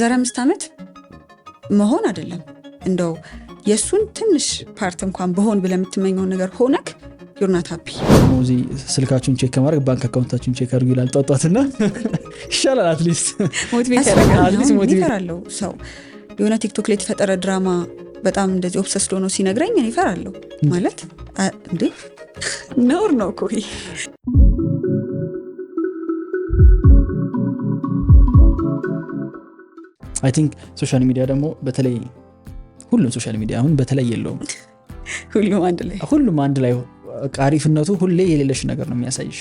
ዛሬ 5 ዓመት መሆን አይደለም እንደው የሱን ትንሽ ፓርት እንኳን በሆን ብለ የምትመኘው ነገር ሆነክ you're not happy ሞዚ ስልካችሁን ቼክ ከማድረግ ባንክ አካውንታችሁን ቼክ አድርጉ ይላል ጧጧትና ይሻላል አትሊስት ሞቲቬት ያለው ሰው የሆነ ቲክቶክ ላይ የተፈጠረ ድራማ በጣም እንደዚህ ኦብሰስድ ሆኖ ሲነግረኝ እኔ እፈራለሁ ማለት እንዴ ነውር ነው እኮ I think ሶሻል ሚዲያ ደግሞ በተለይ ሁሉም ሶሻል ሚዲያ አሁን በተለይ የለውም ሁሉም አንድ ላይ ቃሪፍነቱ ሁሌ የሌለሽ ነገር ነው የሚያሳይሽ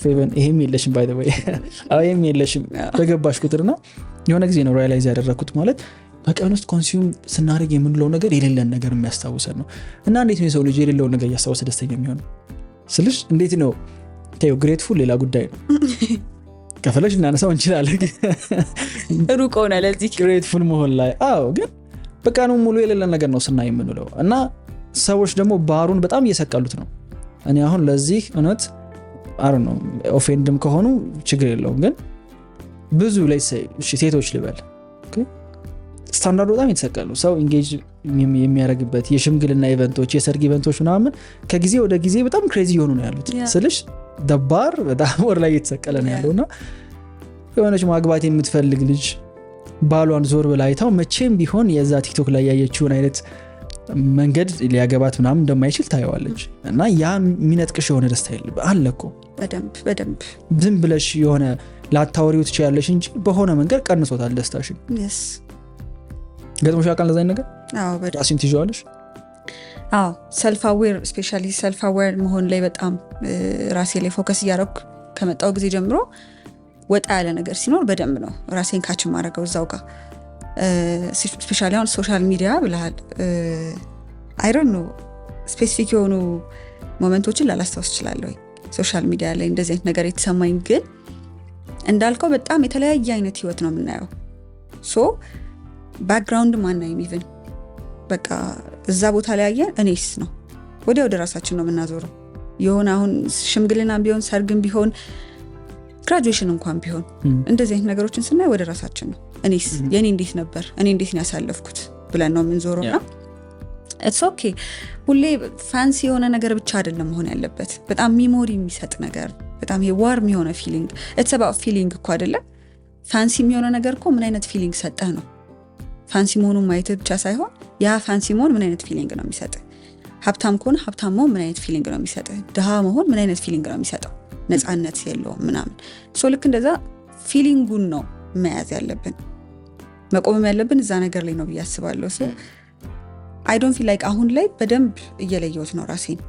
ፌቨን ይሄም የለሽም ባይ ዘ ወይ ይሄም የለሽም በገባሽ ቁጥርና የሆነ ጊዜ ነው ሪያላይዝ ያደረኩት ማለት በቀን ውስጥ ኮንሱም ስናደርግ የምንለው ነገር የሌለን ነገር የሚያስታውሰን ነው እና እንዴት ነው የሰው ልጅ የሌለውን ነገር እያስታወሰ ደስተኛ የሚሆነው ስልሽ እንዴት ነው ታዩ ግሬትፉል ሌላ ጉዳይ ነው ከፈለሽ እናነሳው እንችላለን ሩቅ ሆነ ለዚህ ግሬትፉል መሆን ላይ ግን በቃ ነው ሙሉ የሌለን ነገር ነው ስናይ የምንለው እና ሰዎች ደግሞ ባሩን በጣም እየሰቀሉት ነው እኔ አሁን ለዚህ እውነት አር ነው ኦፌንድም ከሆኑ ችግር የለውም ግን ብዙ ላይ ሴቶች ልበል ስታንዳርድ በጣም የተሰቀሉ ሰው ኢንጌጅ የሚያደርግበት የሽምግልና ኢቨንቶች የሰርግ ኢቨንቶች ምናምን ከጊዜ ወደ ጊዜ በጣም ክሬዚ የሆኑ ነው ያሉት ስልሽ ደባር በጣም ወር ላይ የተሰቀለ ነው ያለውና የሆነች ማግባት የምትፈልግ ልጅ ባሏን ዞር ብላ አይታው መቼም ቢሆን የዛ ቲክቶክ ላይ ያየችውን አይነት መንገድ ሊያገባት ምናምን እንደማይችል ታየዋለች እና ያ ሚነጥቅሽ የሆነ ደስታ የለም አለኮ በደንብ ዝም ብለሽ የሆነ ላታወሪው ትችያለሽ እንጂ በሆነ መንገድ ቀንሶታል ደስታሽን yes ገጥሞሽ ያውቃል ለዛኝ ነገር ራስሽን ትይዣለሽ self aware especially self aware መሆን ላይ በጣም ራሴ ላይ ፎከስ እያደረኩ ከመጣው ጊዜ ጀምሮ ወጣ ያለ ነገር ሲኖር በደንብ ነው ራሴን ካች ማድረገው እዛው ጋር especially on social media ብለሃል I don't know specific የሆኑ ሞመንቶችን ላላስታውስ እችላለሁ ሶሻል ሚዲያ ላይ እንደዚህ አይነት ነገር የተሰማኝ ግን እንዳልከው በጣም የተለያየ አይነት ህይወት ነው የምናየው ሶ ባክግራውንድ ማናይም ኢቭን በቃ እዛ ቦታ ላይ ያየ እኔስ ነው ወደ ራሳችን ነው የምናዞረው የሆነ አሁን ሽምግልናም ቢሆን ሰርግም ቢሆን ግራጁዌሽን እንኳን ቢሆን እንደዚህ አይነት ነገሮችን ስናይ ወደ ራሳችን ነው እኔስ የኔ እንዴት ነበር እኔ እንዴት ነው ያሳለፍኩት ብለን ነው የምንዞረውና it's okay ሁሌ ፋንሲ የሆነ ነገር ብቻ አይደለም መሆን ያለበት በጣም ሚሞሪ የሚሰጥ ነገር በጣም የዋርም የሆነ ፊሊንግ it's about feeling እኮ አይደለም ፋንሲ የሚሆነ ነገር እኮ ምን አይነት ፊሊንግ ሰጠህ ነው ፋንሲ መሆኑን ማየት ብቻ ሳይሆን ያ ፋንሲ መሆን ምን አይነት ፊሊንግ ነው የሚሰጥ ሀብታም ከሆነ ሀብታም መሆን ምን አይነት ፊሊንግ ነው የሚሰጥ ድሃ መሆን ምን አይነት ፊሊንግ ነው የሚሰጠው ነፃነት የለውም ምናምን ሶ ልክ እንደዛ ፊሊንጉን ነው መያዝ ያለብን መቆም ያለብን እዛ ነገር ላይ ነው ብያስባለሁ ሶ I don't feel like አሁን ላይ በደንብ እየለየሁት ነው ራሴን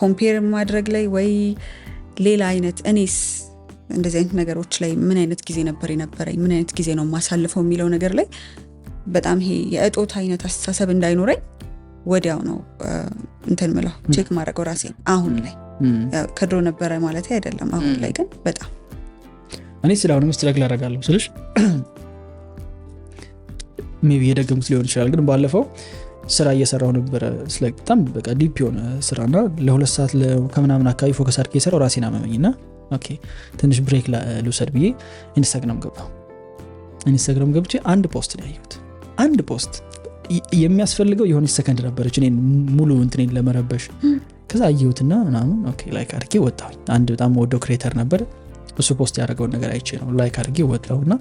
ኮምፔር ማድረግ ላይ ወይ ሌላ አይነት እኔስ እንደዚህ አይነት ነገሮች ላይ ምን አይነት ጊዜ ነበር የነበረኝ ምን አይነት ጊዜ ነው ማሳልፈው የሚለው ነገር ላይ በጣም ይሄ የእጦት አይነት አስተሳሰብ እንዳይኖረኝ ወዲያው ነው እንትን ምለው ቼክ ማድረግ ራሴን አሁን ላይ ከድሮ ነበረ ማለት አይደለም አሁን ላይ ግን በጣም እኔ ስለአሁንም ስትራግል አደርጋለሁ ስልሽ ሜቢ የደገምኩት ሊሆን ይችላል ግን ባለፈው ስራ እየሰራሁ ነበር በጣም በቃ ዲፕ የሆነ ስራና ለ2 ሰዓት ከምናምን አካባቢ ፎከስ አድርጌ የሰራው ራሴን አመመኝና ኦኬ ትንሽ ብሬክ ልውሰድ ብዬ ኢንስታግራም ገብቼ አንድ ፖስት ነው ያየሁት አንድ ፖስት የሚያስፈልገው የሆነ ሰከንድ ነበረች እኔን ሙሉ እንትኔን ለመረበሽ ከዛ አየሁትና ምናምን ኦኬ ላይክ አድርጌ ወጣሁኝ አንድ በጣም ወደው ክሬተር ነበር እሱ ፖስት ያደረገውን ነገር አይቼ ነው ላይክ አድርጌ ወጣሁና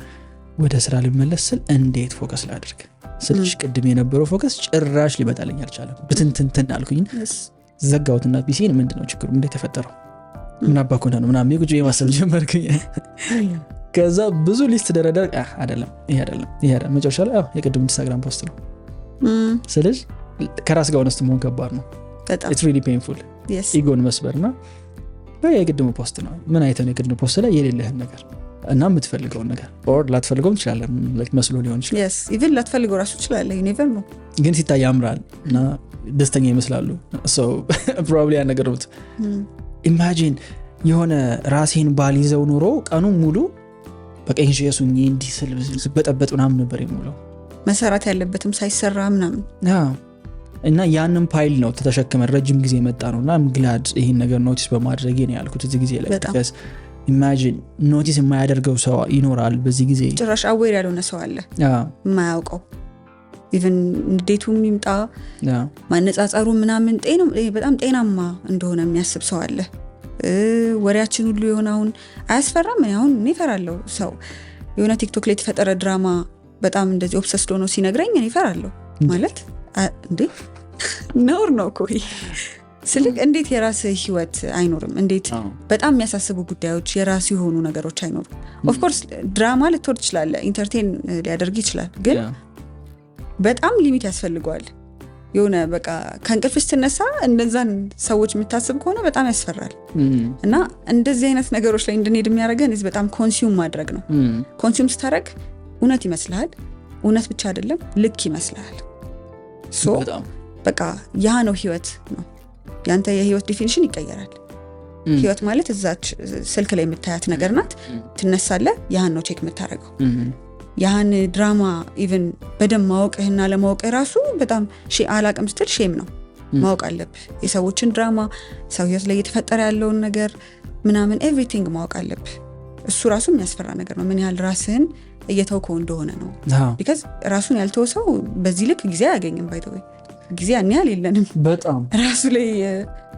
ወደ ስራ ልመለስ ስል እንዴት ፎከስ ላድርግ ስልሽ ቅድም የነበረው ፎከስ ጭራሽ ሊመጣልኝ አልቻለም ብትንትንትን አልኩኝ ዘጋሁትና ፒሲን ምንድነው ችግሩ እንዴት ተፈጠረው ምን አባኮና ነው ምናምን የጉጆ የማሰብ ጀመርኩኝ ከዛ ብዙ ሊስት ደረደር አይደለም ይሄ አይደለም መጨረሻ ላይ የቅድም ኢንስታግራም ፖስት ነው ስለዚህ ከራስ ጋር ሆነስ መሆን ከባድ ነው it's really painful ኢጎን መስበርና የቅድም ፖስት ነው ምን አይተን የቅድም ፖስት ላይ የሌለህን ነገር እና የምትፈልገውን ነገር or ላትፈልገው ትችላለህ like መስሎ ሊሆን ይችላል yes even ላትፈልገው ራሱ ትችላለህ you never know ግን ሲታይ ያምራል እና ደስተኛ ይመስላሉ so probably ያ ነገር ነው imagine የሆነ ራሴን ባልይዘው ኑሮ ቀኑ ሙሉ በቃ ኢንጂየሱኝ እንዲ ስበጠበጥ ምናምን ነበር የሚውለው መሰራት ያለበትም ሳይሰራ ምናምን እና ያንን ፋይል ነው ተተሸክመን ረጅም ጊዜ መጣ ነውና I'm glad ይሄን ነገር ኖቲስ በማድረጌ ነው ያልኩት እዚህ ጊዜ ላይ ኢማጂን ኖቲስ የማያደርገው ሰው ይኖራል በዚህ ጊዜ ጭራሽ አዌር ያልሆነ ሰው አለ የማያውቀው ኢቨን እንዴቱም ይምጣ ማነጻጸሩ ምናምን በጣም ጤናማ እንደሆነ የሚያስብ ሰው አለ ወሬያችን ሁሉ የሆነ አሁን አያስፈራም አሁን እኔ እፈራለሁ ሰው የሆነ ቲክቶክ ላይ የተፈጠረ ድራማ በጣም እንደዚህ ኦብሰስድ ሆኖ ሲነግረኝ እኔ እፈራለሁ ማለት እንዴ ነውር ነው እኮ ስልክ እንዴት የራስ ህይወት አይኖርም እንዴት በጣም የሚያሳስቡ ጉዳዮች የራስ የሆኑ ነገሮች አይኖርም ኦፍ ኮርስ ድራማ ልትወድ ይችላል ኢንተርቴን ሊያደርግ ይችላል ግን በጣም ሊሚት ያስፈልገዋል የሆነ በቃ ከእንቅልፍ ስትነሳ እንደዛን ሰዎች የምታስብ ከሆነ በጣም ያስፈራል እና እንደዚህ አይነት ነገሮች ላይ እንድንሄድ የሚያደርገን በጣም ኮንሱም ማድረግ ነው ኮንሱም ስታደርግ እውነት ይመስልሃል እውነት ብቻ አይደለም ልክ ይመስልሃል ሶ በቃ ያ ነው ህይወት ነው ያንተ የህይወት ዲፊኒሽን ይቀየራል ህይወት ማለት እዛች ስልክ ላይ የምታያት ነገር ናት ትነሳለህ ያን ነው ቼክ የምታደርገው ያን ድራማ ኢቭን በደም ማወቅህና ለማወቅህ ራሱ በጣም አላቅም ስትል ሼም ነው ማወቅ አለብህ የሰዎችን ድራማ ሰው ህይወት ላይ እየተፈጠረ ያለውን ነገር ምናምን ኤቭሪቲንግ ማወቅ አለብህ እሱ ራሱ የሚያስፈራ ነገር ነው ምን ያህል ራስህን እየተውከው እንደሆነ ነው ቢካዝ ራሱን ያልተወ ሰው በዚህ ልክ ጊዜ አያገኝም ባይተወይ ጊዜ ያን ያህል የለንም በጣም ራሱ ላይ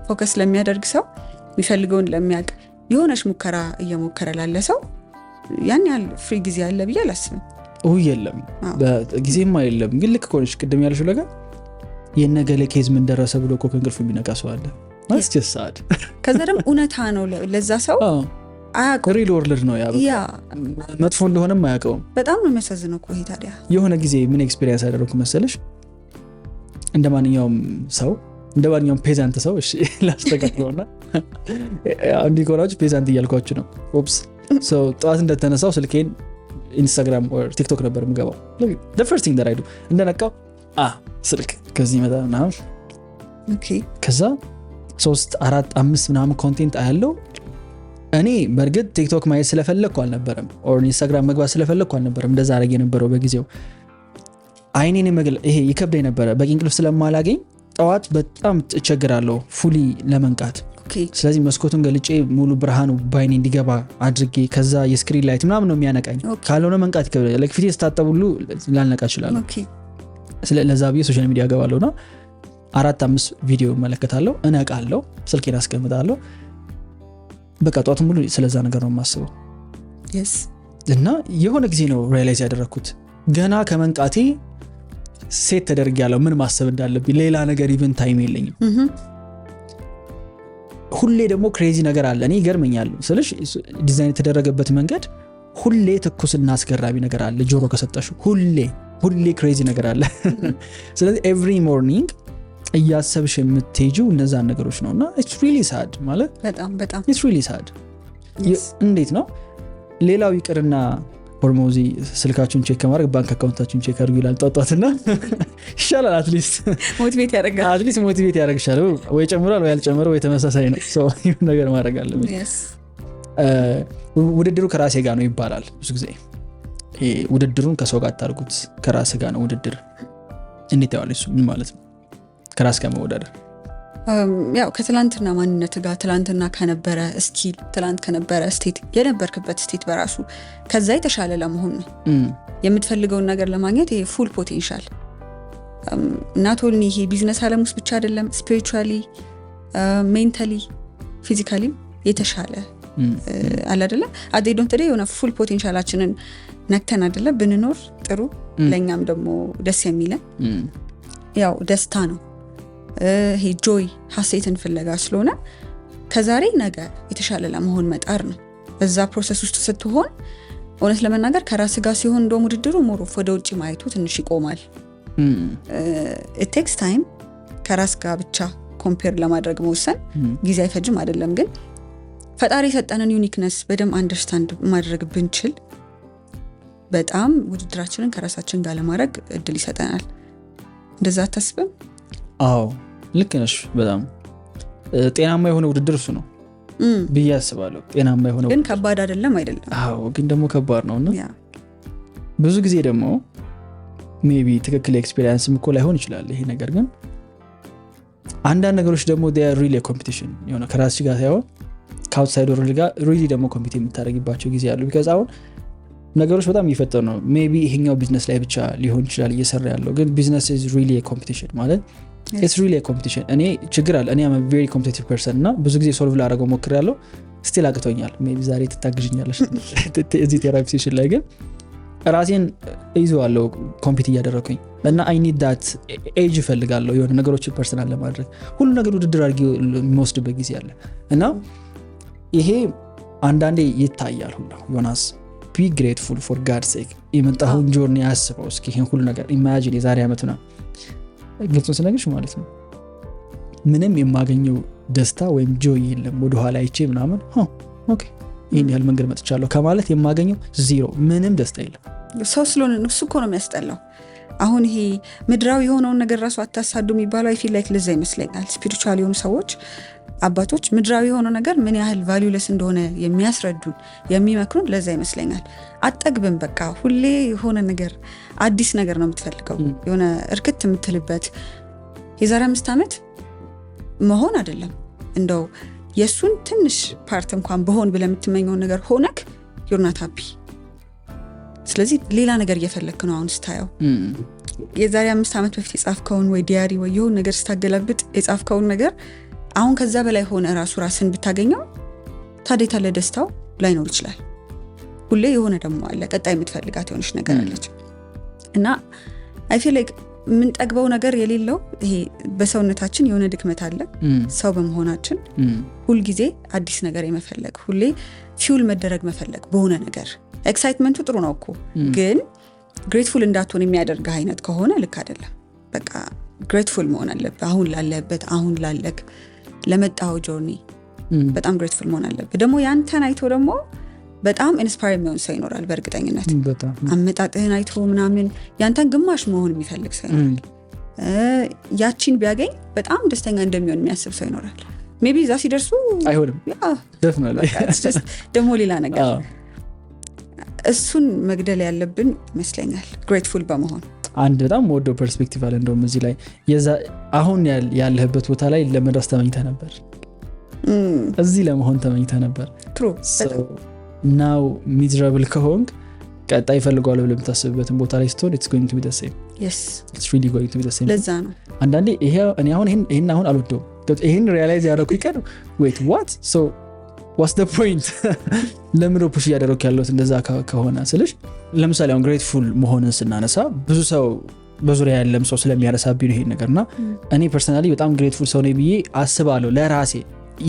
ፎከስ ለሚያደርግ ሰው የሚፈልገውን ለሚያውቅ የሆነች ሙከራ እየሞከረ ላለ ሰው ያን ያህል ፍሪ ጊዜ አለ ብዬ አላስብም የለም ጊዜማ የለም ግን ልክ ከሆነች ቅድም ያለሽው ነገር የነገለ ኬዝ ምን ደረሰ ብሎ እኮ ከእንቅልፉ የሚነቃ ሰው አለ ማስጀሳድ ከዛ ደግሞ እውነታ ነው ለዛ ሰው አያውቀው ሪል ወርልድ ነው ያ መጥፎ እንደሆነም አያውቀውም በጣም ነው የሚያሳዝነው እኮ ይሄ ታዲያ የሆነ ጊዜ ምን ኤክስፒሪየንስ አደረኩ መሰለሽ እንደ ማንኛውም ሰው እንደ ማንኛውም ፔዛንት ሰው እሺ ላስተካክለውና አንዲ ኮራጅ ፔዛንት እያልኳችሁ ነው ኦፕስ ሶ ጠዋት እንደተነሳው ስልኬን ኢንስታግራም or ቲክቶክ ነበር የምገባው the first thing that I do እንደነቃው ስልክ ከዚህ መጣና ኦኬ ከዛ 3 4 5 ምናምን ኮንቴንት አያለው እኔ በርግጥ ቲክቶክ ማየት ስለፈለኩ አልነበረም or ኢንስታግራም መግባት ስለፈለኩ አልነበረም እንደዛ አረግ የነበረው በጊዜው አይኔን መግል ይሄ ይከብደኝ ነበር በቂ እንቅልፍ ስለማላገኝ ጠዋት በጣም እቸግራለሁ ፉሊ ለመንቃት ስለዚህ መስኮቱን ገልጬ ሙሉ ብርሃኑ ባይኔ እንዲገባ አድርጌ ከዛ የስክሪን ላይት ምናምን ነው የሚያነቃኝ ካልሆነ መንቃት ይከብዳል like ፊቴ ስታጠቡሉ ላልነቃ እችላለሁ ለዛ ብዬ ሶሻል ሚዲያ ገባለሁና 4-5 ቪዲዮ እመለከታለሁ እነቃለሁ ስልኬን አስቀምጣለሁ በቃ ጠዋት ሙሉ ስለዛ ነገር ነው የማስበው እና የሆነ ጊዜ ነው ሪያላይዝ ያደረኩት ገና ከመንቃቴ ሴት ተደርጊያለሁ ምን ማሰብ እንዳለብኝ ሌላ ነገር ኢቨን ታይም የለኝም ሁሌ ደግሞ ክሬዚ ነገር አለ እኔ ይገርመኛል ስለሽ ዲዛይን የተደረገበት መንገድ ሁሌ ትኩስና አስገራሚ ነገር አለ ጆሮ ከሰጠሽ ሁሌ ክሬዚ ነገር አለ ስለዚህ ኤቭሪ ሞርኒንግ እያሰብሽ የምትሄጂው እነዛን ነገሮች ነውና it's really sad ማለት በጣም it's really sad እንዴት ነው ሌላው ይቅርና ሆርሞዚ ስልካችሁን ቼክ ከማድረግ ባንክ አካውንታችሁን ቼክ አድርጉ ይላል ጧጧትና ይሻላል አትሊስት ሞቲቬት ያደርግሻል ወይ ጨምሯል ወይ አልጨመረው ወይ ተመሳሳይ ነው ሶ ይሄን ነገር ማድረግ አለብኝ ውድድሩ ከራሴ ጋር ነው ይባላል ብዙ ጊዜ ውድድሩን ከሰው ጋር አታርጉት ከራስ ጋር ነው ውድድር እንዴት ያዋለሽ ምን ማለት ነው ከራስ ጋር መወዳደር ያው ከትላንትና ማንነት ጋር ትላንትና ከነበረ ስኪል ትላንት ከነበረ ስቴት የነበርክበት ስቴት በራሱ ከዛ የተሻለ ለመሆን ነው የምትፈልገውን ነገር ለማግኘት ይሄ ፉል ፖቴንሻል not only ይሄ ቢዝነስ ዓለም ውስጥ ብቻ አይደለም ስፒሪቹዋሊ ሜንታሊ ፊዚካሊ የተሻለ አለ አይደለ አዴ ዶንት ዴይ የሆነ ፉል ፖቴንሻላችንን ነክተን አይደለ ብንኖር ጥሩ ለኛም ደግሞ ደስ የሚለን ያው ደስታ ነው ይሄ ጆይ ሐሴትን ፍለጋ ስለሆነ ከዛሬ ነገ የተሻለ ለመሆን መጣር ነው በዛ ፕሮሰስ ውስጥ ስትሆን እውነት ለመናገር ከራስ ጋር ሲሆን እንደው ውድድሩ ሞሮፍ ወደ ውጪ ማየቱ ትንሽ ይቆማል it takes time ከራስ ጋር ብቻ ኮምፔር ለማድረግ መወሰን ጊዜ አይፈጅም አይደለም ግን ፈጣሪ የሰጠንን ዩኒክነስ በደም አንደርስታንድ ማድረግ ብንችል በጣም ውድድራችንን ከራሳችን ጋር ለማድረግ እድል ይሰጠናል እንደዛ አታስብም አዎ ልክ ነሽ በጣም ጤናማ የሆነ ውድድር እሱ ነው ብዬ አስባለሁ ጤናማ የሆነ ግን ከባድ አይደለም አዎ ግን ደግሞ ከባድ ነውና ብዙ ጊዜ ደግሞ ሜቢ ትክክል ኤክስፒሪየንስ ምኮ ላይሆን ይችላል ይሄ ነገር ግን አንዳንድ ነገሮች ደግሞ they are really a competition የሆነ ከራስሽ ጋር ሳይሆን ከአውትሳይድ ወርልድ ጋር ሪሊ ደግሞ ኮምፒት የምታደርግባቸው ጊዜ አሉ። ቢካዝ አሁን ነገሮች በጣም እየፈጠሩ ነው። ሜቢ ይሄኛው ቢዝነስ ላይ ብቻ ሊሆን ይችላል እየሰራ ያለው፣ ግን ቢዝነስ ኢዝ ሪሊ ኮምፒቲሽን ማለት ኢትስ ሪሊ ኮምፒቲሽን። እኔ ችግር አለ። እኔ አም ቬሪ ኮምፒቲቲቭ ፐርሰን እና ብዙ ጊዜ ሶልቭ ላደረገው ሞክሬያለሁ። ስቲል አቅቶኛል። ሜቢ ዛሬ ትታግዥኛለሽ እዚህ ቴራፒ ሴሽን ላይ። ግን ራሴን ይዘዋለሁ ኮምፒት እያደረኩኝ እና አይ ኒድ ዳት ኤጅ እፈልጋለሁ የሆነ ነገሮችን ፐርሰናል ለማድረግ ሁሉ ነገር ውድድር አድርጌ የሚወስድበት ጊዜ አለ እና ይሄ አንዳንዴ ይታያል ሁላ ዮናስ ቢ ግሬትፉል ፎር ጋድ ሴክ የመጣሁን ጆርኒ ያስበው እስኪ ይሄን ሁሉ ነገር ኢማጂን የዛሬ ዓመት ነው ግልጽ ስነግርሽ ማለት ነው ምንም የማገኘው ደስታ ወይም ጆይ የለም ወደኋላ አይቼ ምናምን ኦኬ ይሄን ያህል መንገድ መጥቻለሁ ከማለት የማገኘው ዜሮ ምንም ደስታ የለም። ሰው ስለሆነ እሱ እኮ ነው የሚያስጠላው። አሁን ይሄ ምድራዊ የሆነውን ነገር ራሱ አታሳዱ የሚባለው አይ ፊል ላይክ ለዛ ይመስለኛል ስፒሪቹዋል የሆኑ ሰዎች አባቶች ምድራዊ የሆነው ነገር ምን ያህል ቫልዩለስ እንደሆነ የሚያስረዱን የሚመክሩን ለዛ ይመስለኛል። አጠግብም በቃ ሁሌ የሆነ ነገር አዲስ ነገር ነው የምትፈልገው የሆነ እርክት የምትልበት የዛሬ 5 ዓመት መሆን አይደለም እንደው የሱን ትንሽ ፓርት እንኳን በሆን ብለህ የምትመኘውን ነገር ሆነክ you're not happy። ስለዚህ ሌላ ነገር እየፈለክ ነው አሁን ስታየው የዛሬ 5 ዓመት በፊት የጻፍከውን ወይ ዲያሪ ወይ የሆነ ነገር ስታገላብጥ የጻፍከውን ነገር አሁን ከዛ በላይ ሆነ ራስን ብታገኘው ታዲያ ታለ ደስታው ላይኖር ይችላል። ሁሌ የሆነ ደግሞ አለ ቀጣይ የምትፈልጋት የሆነች ነገር አለች እና I feel like ምን ጠግበው ነገር የሌለው ይሄ በሰውነታችን የሆነ ድክመት አለ ሰው በመሆናችን ሁሉ ጊዜ አዲስ ነገር የመፈለግ ሁሌ ፊውል መደረግ መፈለግ በሆነ ነገር ኤክሳይትመንቱ ጥሩ ነው እኮ ግን ግሬትፉል እንዳትሆን የሚያደርግ አይነት ከሆነ ልክ አይደለም። በቃ ግሬትፉል መሆን አለበት አሁን ላለበት አሁን ላለክ ለመጣው ጆርኒ በጣም ግሬትፉል መሆን አለበት። ደግሞ ያንተን አይቶ ደግሞ በጣም ኢንስፓየር የሚሆን ሰው ይኖራል በእርግጠኝነት አመጣጥህን አይቶ ምናምን ያንተን ግማሽ መሆን የሚፈልግ ሰው ይኖራል። ያቺን ቢያገኝ በጣም ደስተኛ እንደሚሆን የሚያስብ ሰው ይኖራል። ሜቢ እዛ ሲደርሱ አይሆንም ደግሞ ሌላ ነገር እሱን መግደል ያለብን ይመስለኛል ግሬትፉል በመሆን። አንድ በጣም ወዶ ፐርስፔክቲቭ አለ እንደውም እዚህ ላይ አሁን ያለህበት ቦታ ላይ ለመድረስ ተመኝተህ ነበር እዚህ ለመሆን ተመኝተህ ነበር ትሩ ናው ሚዝራብል ከሆንክ ቀጣይ ፈልጓል ብለህ የምታስብበትን ቦታ ላይ ስትሆን it's going to be the same yes it's really going to be the same። ለዛ ነው አንዳንዴ እኔ ይሄን አሁን አልወደውም ይሄን ሪያላይዝ ያደረኩ ይቀር wait what so what's the point ለምን ነው ፑሽ እያደረኩ ያለሁት እንደዛ ከሆነ ስልሽ ለምሳሌ አሁን ግሬትፉል መሆንን ስናነሳ ብዙ ሰው በዙሪያ ያለም ሰው ስለሚያነሳብኝ ይሄን ነገርና እኔ ፐርሰናሊ በጣም ግሬትፉል ሰው ነኝ ብዬ አስባለሁ ለራሴ።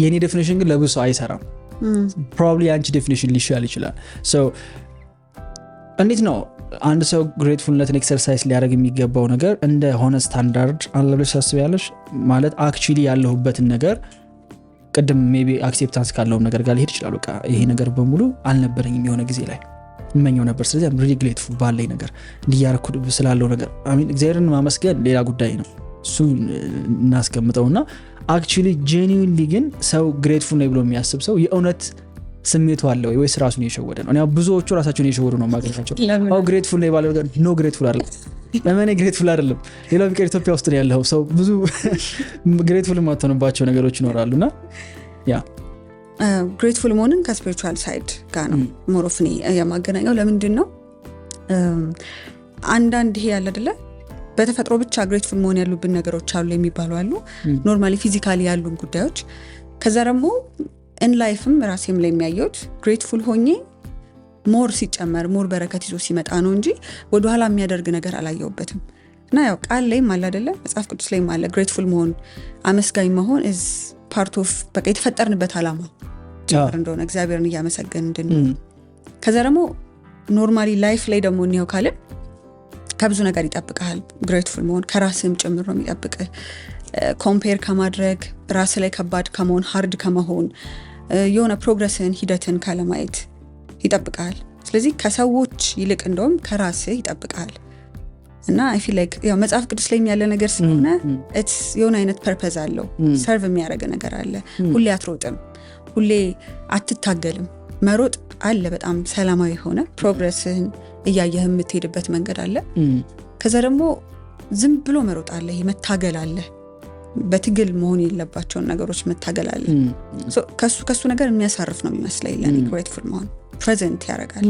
የኔ ዴፊኒሽን ግን ለብዙ ሰው አይሰራም probably አንቺ ዴፊኒሽን ሊሻል ይችላል። so እንዴት ነው አንድ ሰው ግሬትፉልነትን ኤክሰርሳይዝ ሊያደርግ የሚገባው ነገር እንደ ሆነ ስታንዳርድ አለ ብለሽ ታስቢያለሽ? ማለት አክቹሊ ያለሁበትን ነገር ቅድም ሜቢ አክሴፕታንስ ካለው ነገር ጋር ሊሄድ ይችላል። በቃ ይሄ ነገር በሙሉ አልነበረኝም የሆነ ጊዜ ላይ እመኘው ነበር ስለዚህ I'm really grateful ባለኝ ነገር እንዲያረኩ ስላለው ነገር አሜን እግዚአብሔርን ማመስገን ሌላ ጉዳይ ነው እሱ እናስቀምጠውና actually genuinely ግን ሰው grateful ነው ብሎ የሚያስብ ሰው የእውነት ስሜቱ አለ ወይስ ራሱን እየሸወደ ነው? እኔ ብዙዎቹ ራሳቸውን እየሸወዱ ነው ማግኘታቸው። grateful ነው ባለው ነገር no grateful አይደለም ለምን grateful አይደለም? ሌላው ቢቀር ኢትዮጵያ ውስጥ ነው ያለው ሰው ብዙ grateful ማተነባቸው ነገሮች ይኖራሉና ያ grateful መሆንን ከስፒሪቹዋል ሳይድ ጋር ነው ሞሮፍኒ ያማገናኘው። ለምንድን ነው አንዳንድ ይሄ ያለ አይደለ በተፈጥሮ ብቻ ግሬትፉል መሆን ያሉብን ነገሮች አሉ የሚባሉ አሉ ኖርማሊ ፊዚካሊ ያሉን ጉዳዮች። ከዛ ደግሞ ኢን ላይፍም ራሴም ላይ የሚያየውት ግሬትፉል ሆኜ ሞር ሲጨመር ሞር በረከት ይዞ ሲመጣ ነው እንጂ ወደ ኋላ የሚያደርግ ነገር አላየውበትም። እና ያው ቃል ላይ ማለ አይደለ መጽሐፍ ቅዱስ ላይ ማለ ግሬትፉል መሆን አመስጋኝ መሆን is part of በቃ የተፈጠርንበት ዓላማ እንደሆነ እግዚአብሔርን እያመሰገን እንድን ከዛ ደግሞ ኖርማሊ ላይፍ ላይ ደግሞ ነው ካለ ከብዙ ነገር ይጠብቃል። ግሬትፉል መሆን ከራስም ጭምር ነው የሚጠብቅህ። ኮምፔር ከማድረግ ራስ ላይ ከባድ ከመሆን ሃርድ ከመሆን የሆነ ፕሮግረስን ሂደትን ካለማየት ይጠብቃል። ስለዚህ ከሰዎች ይልቅ እንደውም ከራስህ ይጠብቃል። እና I feel like ያው መጽሐፍ ቅዱስ ላይ ያለ ነገር ስለሆነ it's የሆነ አይነት ፐርፐዝ አለው ሰርቭ የሚያደርግ ነገር አለ። ሁሌ አትሮጥም፣ ሁሌ አትታገልም። መሮጥ አለ በጣም ሰላማዊ ሆነ ፕሮግረስን እያየህ የምትሄድበት መንገድ አለ። ከዛ ደግሞ ዝም ብሎ መሮጥ አለ፣ መታገል አለ። በትግል መሆን የለባቸውን ነገሮች መታገል አለ። ከሱ ነገር የሚያሳርፍ ነው የሚመስለኝ ለኔ ግሬትፉል መሆን ፕሬዘንት ያደርጋል።